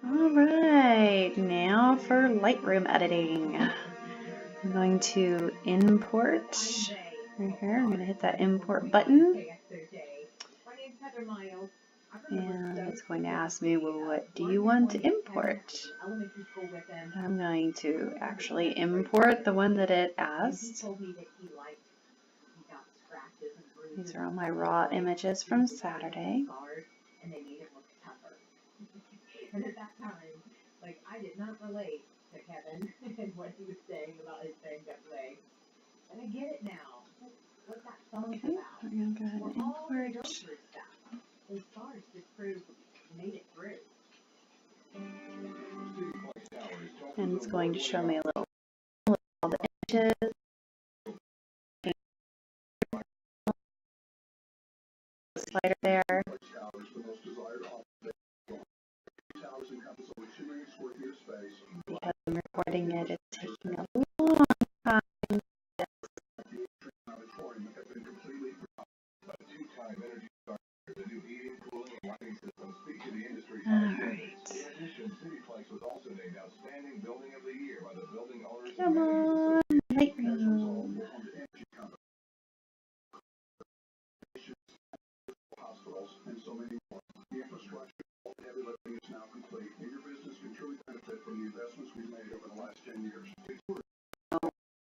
Alright, now for Lightroom editing. I'm going to import right here. I'm going to hit that import button. And it's going to ask me, well, what do you want to import? I'm going to actually import the one that it asked. These are all my raw images from Saturday. And at that time, like, I did not relate to Kevin and what he was saying about his banged up leg. And I get it now. What that song's about. We're going to go ahead and import. Those scars just proved made it through. And it's going to show me a little all the images. Slider there. Because I'm recording it, it's taking a long time. Alright. Come on, Lightroom.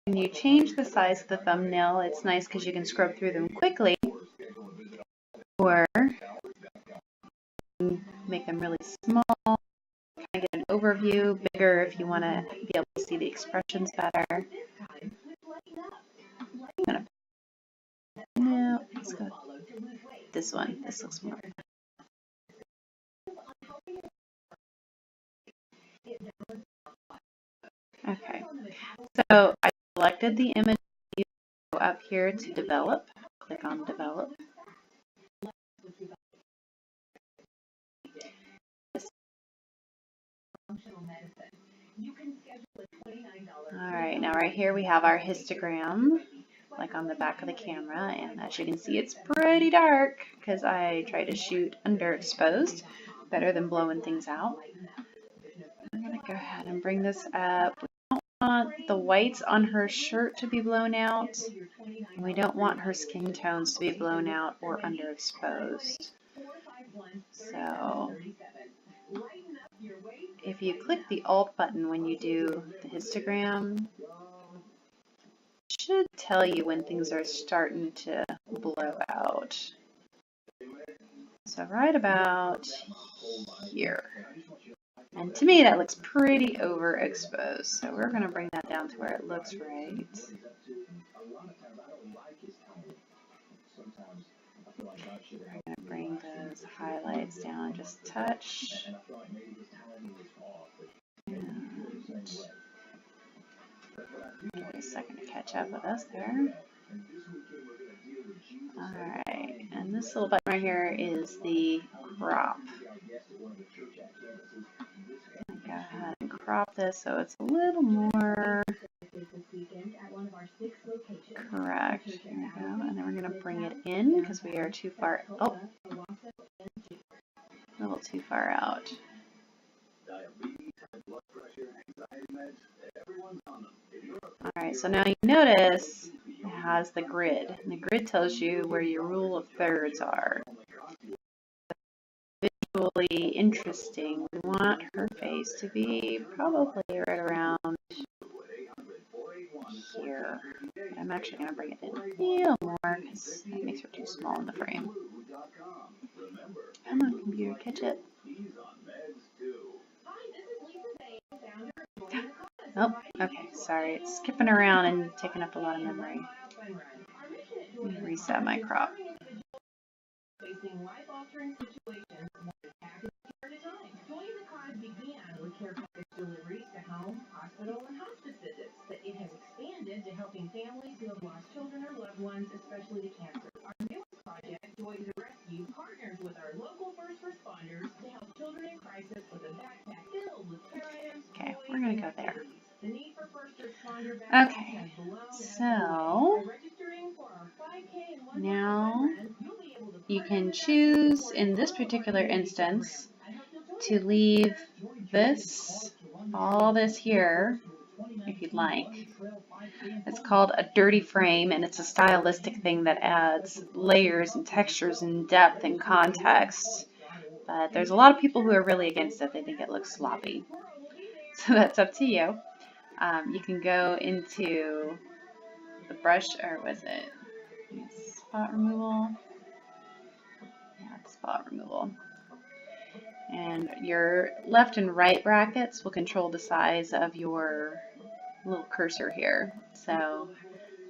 When you change the size of the thumbnail, it's nice because you can scrub through them quickly, or make them really small, kind of get an overview, bigger if you want to be able to see the expressions better. No, let's go this one. This looks more. Okay, so I selected the image. Go up here to develop. Click on develop. Alright, now right here we have our histogram, like on the back of the camera, and as you can see it's pretty dark because I try to shoot underexposed, better than blowing things out. I'm going to go ahead and bring this up. We don't want the whites on her shirt to be blown out, and we don't want her skin tones to be blown out or underexposed. So if you click the Alt button when you do the histogram, it should tell you when things are starting to blow out. So right about here. And to me that looks pretty overexposed. So we're going to bring that down to where it looks right. We're going to bring those highlights down just a touch. Give it a second to catch up with us there. Alright, and this little button right here is the crop. Go ahead and crop this so it's a little more correct. There we go. And then we're going to bring it in because we are too far. Oh, a little too far out. Alright, so now you notice it has the grid. And the grid tells you where your rule of thirds are. Visually interesting. We want her face to be probably right around here. I'm actually going to bring it in a little more because that makes her too small in the frame. Come on, computer, catch it. Oh, okay, sorry, it's skipping around and taking up a lot of memory. Let me reset my crop. Facing life-altering situations one package at a time. Join the cause began with care package deliveries to home, hospital, and hospice visits, but it has expanded to helping families who have lost children or loved ones, especially to cancer. Our newest project, Joy to the Rescue, partners with our local first responders to help children in crisis with a backpack filled with care items. Okay, we're gonna go there. The need for first responder backpacks has blown. So now you can choose in this particular instance to leave all this here, if you'd like. It's called a dirty frame, and it's a stylistic thing that adds layers and textures and depth and context. But there's a lot of people who are really against it. They think it looks sloppy. So that's up to you. You can go into the brush, or was it spot removal? Yeah, spot removal. And your left and right brackets will control the size of your little cursor here. So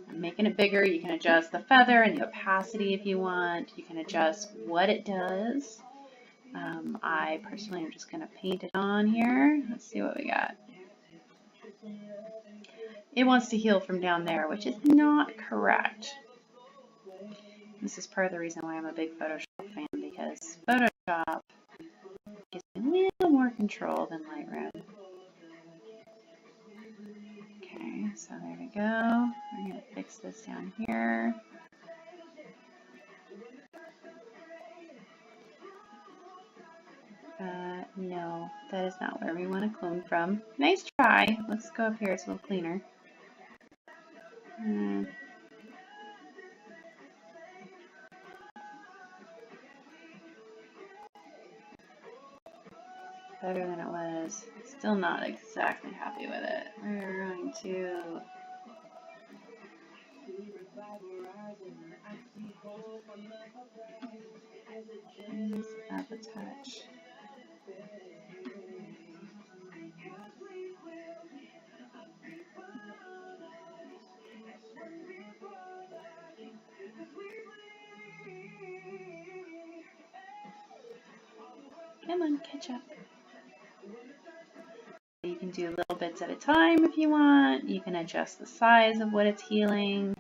I'm making it bigger. You can adjust the feather and the opacity if you want. You can adjust what it does. I personally am just going to paint it on here. Let's see what we got. It wants to heal from down there, which is not correct. This is part of the reason why I'm a big Photoshop fan, because Photoshop gives me a little more control than Lightroom. Okay, so there we go. I'm going to fix this down here. No, that is not where we want to clone from. Nice try. Let's go up here. It's a little cleaner. Better than it was. Still not exactly happy with it. We're going to raise up a touch. Come on, catch up. You can do little bits at a time if you want. You can adjust the size of what it's healing.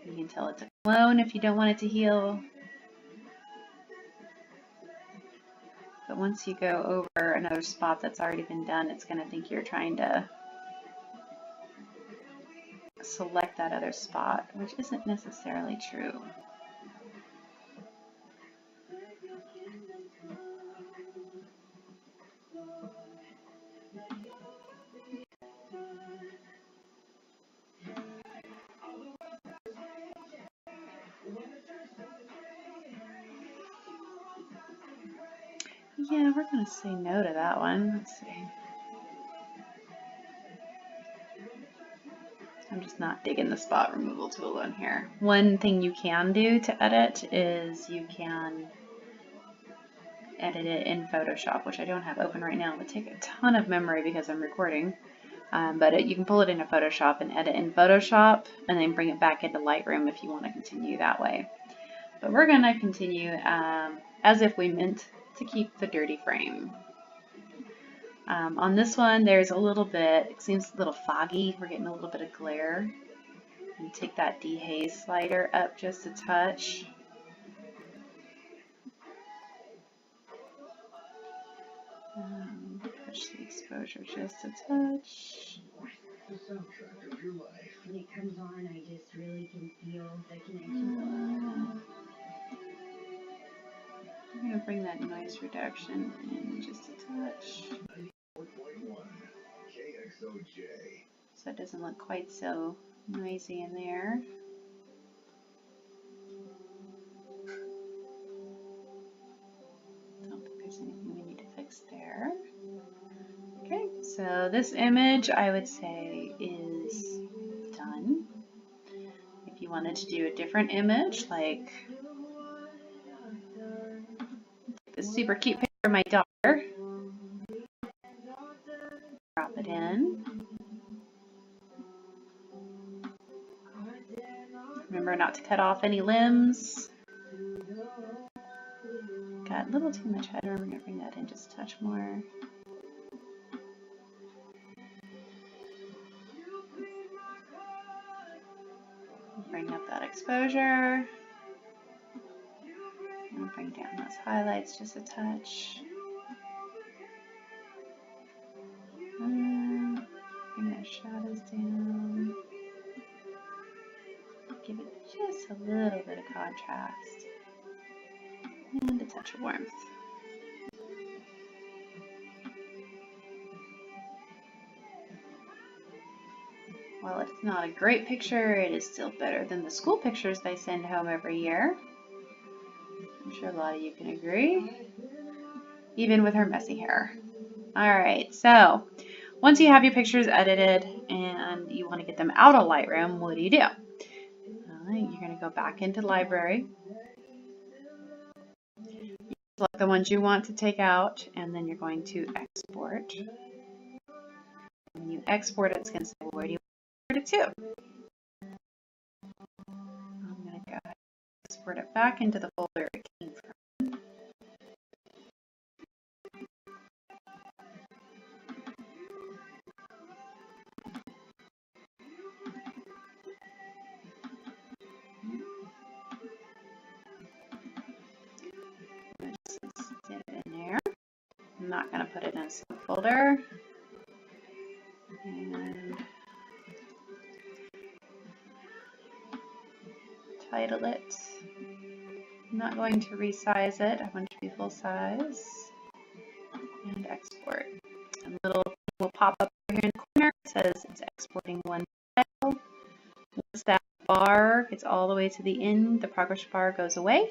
You can tell it to clone if you don't want it to heal. But once you go over another spot that's already been done, it's going to think you're trying to select that other spot, which isn't necessarily true. Yeah, we're going to say no to that one. Let's see. I'm just not digging the spot removal tool in here. One thing you can do to edit is you can edit it in Photoshop, which I don't have open right now. It would take a ton of memory because I'm recording. But you can pull it into Photoshop and edit in Photoshop and then bring it back into Lightroom if you want to continue that way. But we're going to continue as if we meant to keep the dirty frame. On this one, there's a little bit, it seems a little foggy. We're getting a little bit of glare. And take that dehaze slider up just a touch. Push the exposure just a touch. When it comes on, I just really can feel the connection. I'm going to bring that noise reduction in just a touch. So it doesn't look quite so noisy in there. Don't think there's anything we need to fix there. Okay, so this image I would say is done. If you wanted to do a different image, like this super cute picture of my daughter, drop it in. Remember not to cut off any limbs. Got a little too much headroom. We're going to bring that in just a touch more. Bring up that exposure. And bring down those highlights just a touch. Bring those shadows down. Give it just a little bit of contrast. And a touch of warmth. While it's not a great picture, it is still better than the school pictures they send home every year. I'm sure a lot of you can agree, even with her messy hair. Alright, so once you have your pictures edited and you want to get them out of Lightroom, what do? You're going to go back into Library, select the ones you want to take out, and then you're going to export. When you export it, it's going to say, well, where do you want to export it to? I'm going to go ahead and export it back into the folder it came from. Stick it in there. I'm not going to put it in a subfolder. And title it. I'm not going to resize it. I want it to be full size. And export. And a little thing will pop up here in the corner. It says it's exporting one file. Once that bar gets all the way to the end, the progress bar goes away.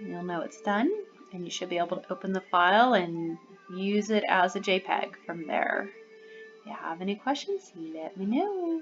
You'll know it's done, and you should be able to open the file and use it as a JPEG from there. If you have any questions, let me know.